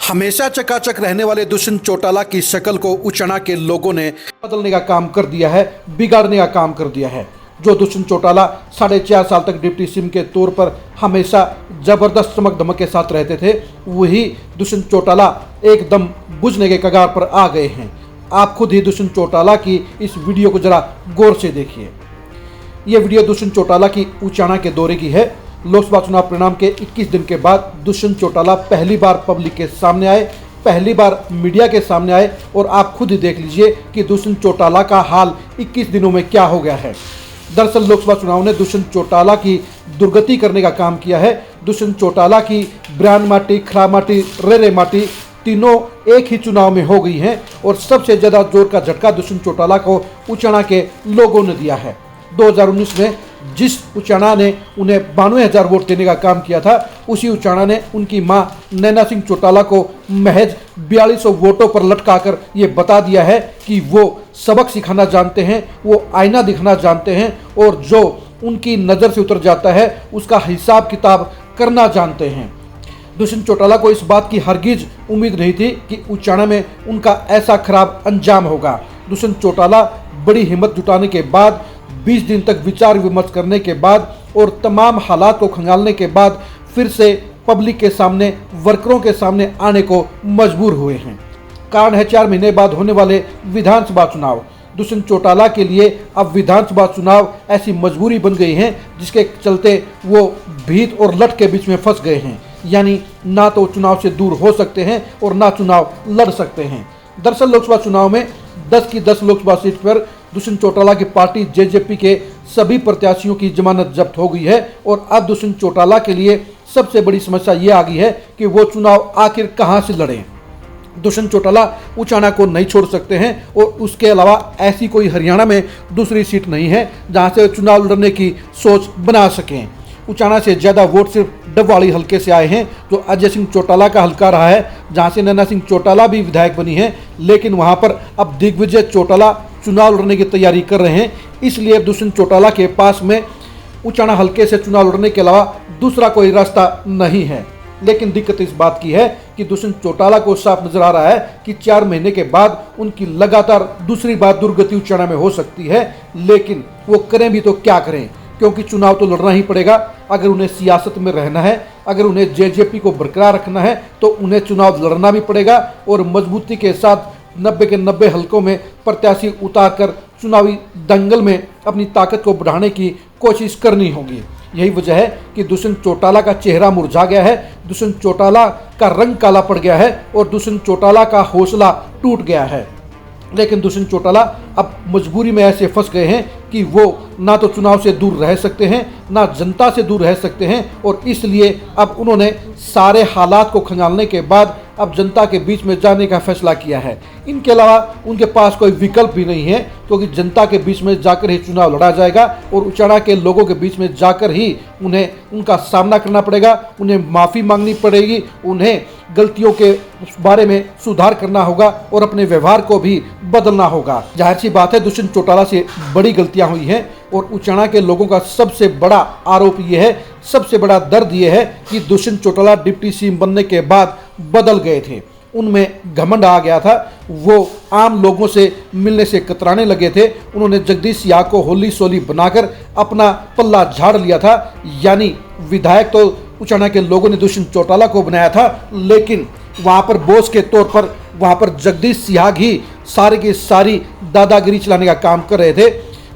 हमेशा चकाचक रहने वाले दुष्यंत चौटाला की शक्ल को उचना के लोगों ने बदलने का काम कर दिया है, बिगाड़ने का काम कर दिया है। जो दुष्यंत चौटाला 4.5 साल तक डिप्टी सीएम के तौर पर हमेशा जबरदस्त चमक धमक के साथ रहते थे, वही दुष्यंत चौटाला एकदम बुझने के कगार पर आ गए हैं। आप खुद ही दुष्यंत चौटाला की इस वीडियो को जरा गौर से देखिए। ये वीडियो दुष्यंत चौटाला की उचाना के दौरे की है। लोकसभा चुनाव परिणाम के 21 दिन के बाद दुष्यंत चौटाला पहली बार पब्लिक के सामने आए, पहली बार मीडिया के सामने आए और आप खुद ही देख लीजिए कि दुष्यंत चौटाला का हाल 21 दिनों में क्या हो गया है। दरअसल लोकसभा चुनाव ने दुष्यंत चौटाला की दुर्गति करने का काम किया है। दुष्यंत चौटाला की ब्रान माटी, खरा माटी, रेरे माटी तीनों एक ही चुनाव में हो गई हैं और सबसे ज़्यादा जोर का झटका दुष्यंत चौटाला को उचाना के लोगों ने दिया है। 2019 में जिस उचाना ने उन्हें 92,000 वोट देने का काम किया था, उसी उचाना ने उनकी मां नैना सिंह चौटाला को महज 4200 वोटों पर लटकाकर ये बता दिया है कि वो सबक सिखाना जानते हैं, वो आईना दिखाना जानते हैं और जो उनकी नज़र से उतर जाता है उसका हिसाब किताब करना जानते हैं। दुष्यंत चौटाला को इस बात की हरगिज उम्मीद नहीं थी कि उचाना में उनका ऐसा खराब अंजाम होगा। दुष्यंत चौटाला बड़ी हिम्मत जुटाने के बाद, 20 दिन तक विचार विमर्श करने के बाद और तमाम हालात को खंगालने के बाद फिर से पब्लिक के सामने, वर्करों के सामने आने को मजबूर हुए हैं। कारण है 4 महीने बाद होने वाले विधानसभा चुनाव। दुष्यंत चौटाला के लिए अब विधानसभा चुनाव ऐसी मजबूरी बन गई है जिसके चलते वो भीत और लट के बीच में फंस गए हैं। यानी ना तो चुनाव से दूर हो सकते हैं और ना चुनाव लड़ सकते हैं। दरअसल लोकसभा चुनाव में 10 की 10 लोकसभा सीट पर दुष्यंत चौटाला की पार्टी जेजेपी के सभी प्रत्याशियों की जमानत जब्त हो गई है और अब दुष्यंत चौटाला के लिए सबसे बड़ी समस्या ये आ गई है कि वो चुनाव आखिर कहां से लड़ें। दुष्यंत चौटाला उचाना को नहीं छोड़ सकते हैं और उसके अलावा ऐसी कोई हरियाणा में दूसरी सीट नहीं है जहां से चुनाव लड़ने की सोच बना सकें। उचाना से ज़्यादा वोट सिर्फ डबवाली हल्के से आए हैं, जो अजय सिंह चौटाला का हल्का रहा है, जहां से नैना सिंह चौटाला भी विधायक बनी है। लेकिन वहां पर अब दिग्विजय चौटाला चुनाव लड़ने की तैयारी कर रहे हैं। इसलिए दुष्यंत चौटाला के पास में उचाना हल्के से चुनाव लड़ने के अलावा दूसरा कोई रास्ता नहीं है। लेकिन दिक्कत इस बात की है कि दुष्यंत चौटाला को साफ नजर आ रहा है कि 4 महीने के बाद उनकी लगातार दूसरी बार दुर्गति उचाना में हो सकती है। लेकिन वो करें भी तो क्या करें, क्योंकि चुनाव तो लड़ना ही पड़ेगा। अगर उन्हें सियासत में रहना है, अगर उन्हें जेजेपी को बरकरार रखना है तो उन्हें चुनाव लड़ना भी पड़ेगा और मजबूती के साथ 90 के 90 हलकों में प्रत्याशी उतारकर चुनावी दंगल में अपनी ताकत को बढ़ाने की कोशिश करनी होगी। यही वजह है कि दुष्यंत चौटाला का चेहरा मुरझा गया है, दुष्यंत चौटाला का रंग काला पड़ गया है और दुष्यंत चौटाला का हौसला टूट गया है। लेकिन दुष्यंत चौटाला अब मजबूरी में ऐसे फंस गए हैं कि वो ना तो चुनाव से दूर रह सकते हैं, ना जनता से दूर रह सकते हैं और इसलिए अब उन्होंने सारे हालात को खंगालने के बाद अब जनता के बीच में जाने का फैसला किया है। इनके अलावा उनके पास कोई विकल्प भी नहीं है, क्योंकि जनता के बीच में जाकर ही चुनाव लड़ा जाएगा और उचाना के लोगों के बीच में जाकर ही उन्हें उनका सामना करना पड़ेगा, उन्हें माफ़ी मांगनी पड़ेगी, उन्हें गलतियों के बारे में सुधार करना होगा और अपने व्यवहार को भी बदलना होगा। जाहिर सी बात है दुष्यंत चौटाला से बड़ी गलतियां हुई हैं और उचाना के लोगों का सबसे बड़ा आरोप ये है, सबसे बड़ा दर्द ये है कि दुष्यंत चौटाला डिप्टी सीएम बनने के बाद बदल गए थे। उनमें घमंड आ गया था, वो आम लोगों से मिलने से कतराने लगे थे। उन्होंने जगदीश सिंह को होली सोली बनाकर अपना पल्ला झाड़ लिया था। यानी विधायक तो उचाना के लोगों ने दुष्यंत चौटाला को बनाया था, लेकिन वहाँ पर बॉस के तौर पर वहाँ पर जगदीश सिंह ही सारी की सारी दादागिरी चलाने का काम कर रहे थे।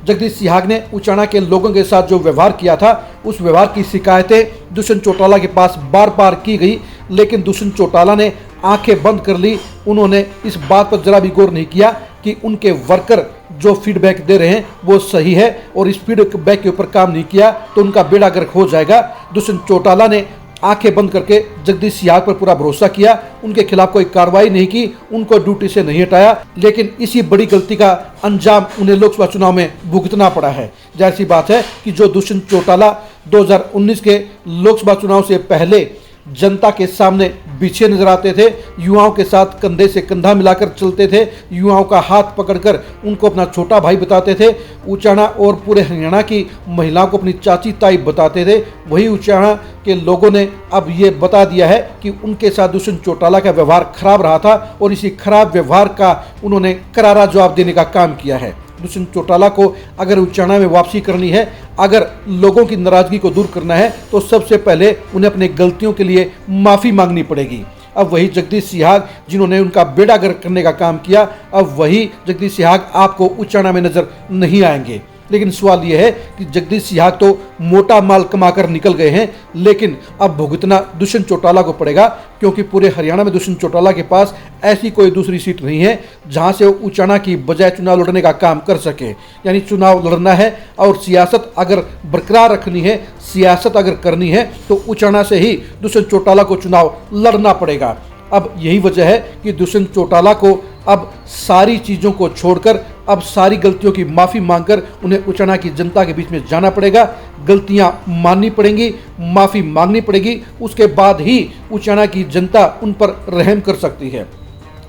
जगदीश सिंह ने उचाना के लोगों के साथ जो व्यवहार किया था, उस व्यवहार की शिकायतें दुष्यंत चौटाला के पास बार बार की गई, लेकिन दुष्यंत चौटाला ने आंखें बंद कर ली। उन्होंने इस बात पर जरा भी गौर नहीं किया कि उनके वर्कर जो फीडबैक दे रहे हैं वो सही है और इस फीडबैक के ऊपर काम नहीं किया तो उनका बेड़ा गर्क हो जाएगा। दुष्यंत चौटाला ने आंखें बंद करके जगदीश सिंह पर पूरा भरोसा किया, उनके खिलाफ कोई कार्रवाई नहीं की, उनको ड्यूटी से नहीं हटाया। लेकिन इसी बड़ी गलती का अंजाम उन्हें लोकसभा चुनाव में भुगतना पड़ा है। जाहिर सी बात है कि जो दुष्यंत चौटाला 2019 के लोकसभा चुनाव से पहले जनता के सामने पीछे नजर आते थे, युवाओं के साथ कंधे से कंधा मिलाकर चलते थे, युवाओं का हाथ पकड़कर उनको अपना छोटा भाई बताते थे। उचाना और पूरे हरियाणा की महिलाओं को अपनी चाची ताई बताते थे। वही उचाना के लोगों ने अब ये बता दिया है कि उनके साथ दुष्यंत चौटाला का व्यवहार खराब रहा था और इसी खराब व्यवहार का उन्होंने करारा जवाब देने का काम किया है। दुष्यंत चौटाला को अगर उचाना में वापसी करनी है, अगर लोगों की नाराजगी को दूर करना है, तो सबसे पहले उन्हें अपनी गलतियों के लिए माफ़ी मांगनी पड़ेगी। अब वही जगदीश सिहाग जिन्होंने उनका बेड़ा गर्क करने का काम किया, अब वही जगदीश सिहाग आपको उचाना में नजर नहीं आएंगे। लेकिन सवाल यह है कि जगदीश सिहाग तो मोटा माल कमाकर निकल गए हैं, लेकिन अब भुगतना दुष्यंत चौटाला को पड़ेगा, क्योंकि पूरे हरियाणा में दुष्यंत चौटाला के पास ऐसी कोई दूसरी सीट नहीं है जहां से वो उचाना की बजाय चुनाव लड़ने का काम कर सके। यानी चुनाव लड़ना है और सियासत अगर बरकरार रखनी है, सियासत अगर करनी है, तो उचाना से ही दुष्यंत चौटाला को चुनाव लड़ना पड़ेगा। अब यही वजह है कि दुष्यंत चौटाला को अब सारी चीज़ों को छोड़कर, अब सारी गलतियों की माफ़ी मांगकर उन्हें उचाना की जनता के बीच में जाना पड़ेगा, गलतियां माननी पड़ेंगी, माफ़ी मांगनी पड़ेगी। उसके बाद ही उचाना की जनता उन पर रहम कर सकती है।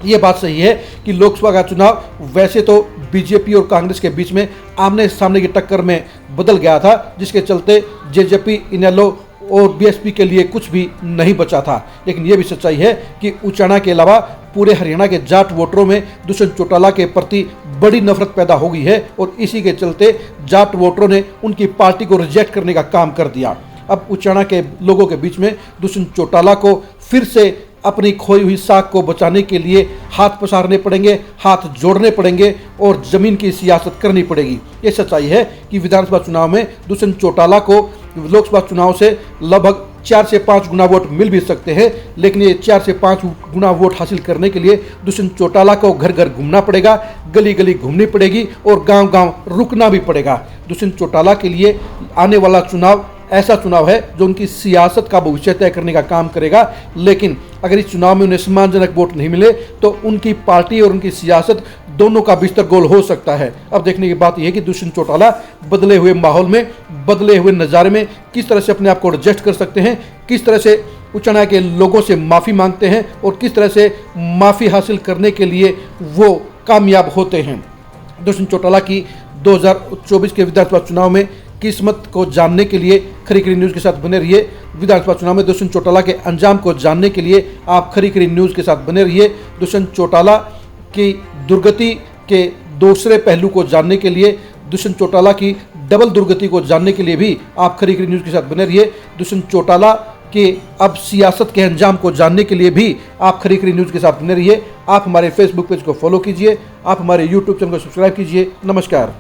ये बात सही है कि लोकसभा का चुनाव वैसे तो बीजेपी और कांग्रेस के बीच में आमने सामने की टक्कर में बदल गया था, जिसके चलते जेजेपी, इनेलो और बीएसपी के लिए कुछ भी नहीं बचा था। लेकिन यह भी सच्चाई है कि उचाना के अलावा पूरे हरियाणा के जाट वोटरों में दुष्यंत चौटाला के प्रति बड़ी नफरत पैदा हो गई है और इसी के चलते जाट वोटरों ने उनकी पार्टी को रिजेक्ट करने का काम कर दिया। अब उचाना के लोगों के बीच में दुष्यंत चौटाला को फिर से अपनी खोई हुई साख को बचाने के लिए हाथ पसारने पड़ेंगे, हाथ जोड़ने पड़ेंगे और जमीन की सियासत करनी पड़ेगी। ये सच्चाई है कि विधानसभा चुनाव में दुष्यंत चौटाला को लोकसभा चुनाव से लगभग 4 से 5 गुना वोट मिल भी सकते हैं, लेकिन ये 4 से 5 गुना वोट हासिल करने के लिए दुष्यंत चौटाला को घर घर घूमना पड़ेगा, गली गली घूमनी पड़ेगी और गांव गांव रुकना भी पड़ेगा। दुष्यंत चौटाला के लिए आने वाला चुनाव ऐसा चुनाव है जो उनकी सियासत का भविष्य तय करने का काम करेगा। लेकिन अगर इस चुनाव में उन्हें सम्मानजनक वोट नहीं मिले तो उनकी पार्टी और उनकी सियासत दोनों का बिस्तर गोल हो सकता है। अब देखने की बात यह है कि दुष्यंत चौटाला बदले हुए माहौल में, बदले हुए नज़ारे में किस तरह से अपने आप को एडजस्ट कर सकते हैं, किस तरह से उचाना के लोगों से माफ़ी मांगते हैं और किस तरह से माफ़ी हासिल करने के लिए वो कामयाब होते हैं। दुष्यंत चौटाला की 2024 के विधानसभा चुनाव में किस्मत को जानने के लिए खरी खरी न्यूज़ के साथ बने रहिए। विधानसभा चुनाव में दुष्यंत चौटाला के अंजाम को जानने के लिए आप खरी खरी न्यूज़ के साथ बने रहिए। दुष्यंत चौटाला की दुर्गति के दूसरे पहलू को जानने के लिए, दुष्यंत चौटाला की डबल दुर्गति को जानने के लिए भी आप खरी खरी न्यूज़ के साथ बने रहिए। दुष्यंत चौटाला के अब सियासत के अंजाम को जानने के लिए भी आप खरी खरी न्यूज़ के साथ बने रहिए। आप हमारे फेसबुक पेज को फॉलो कीजिए, आप हमारे यूट्यूब चैनल को सब्सक्राइब कीजिए। नमस्कार।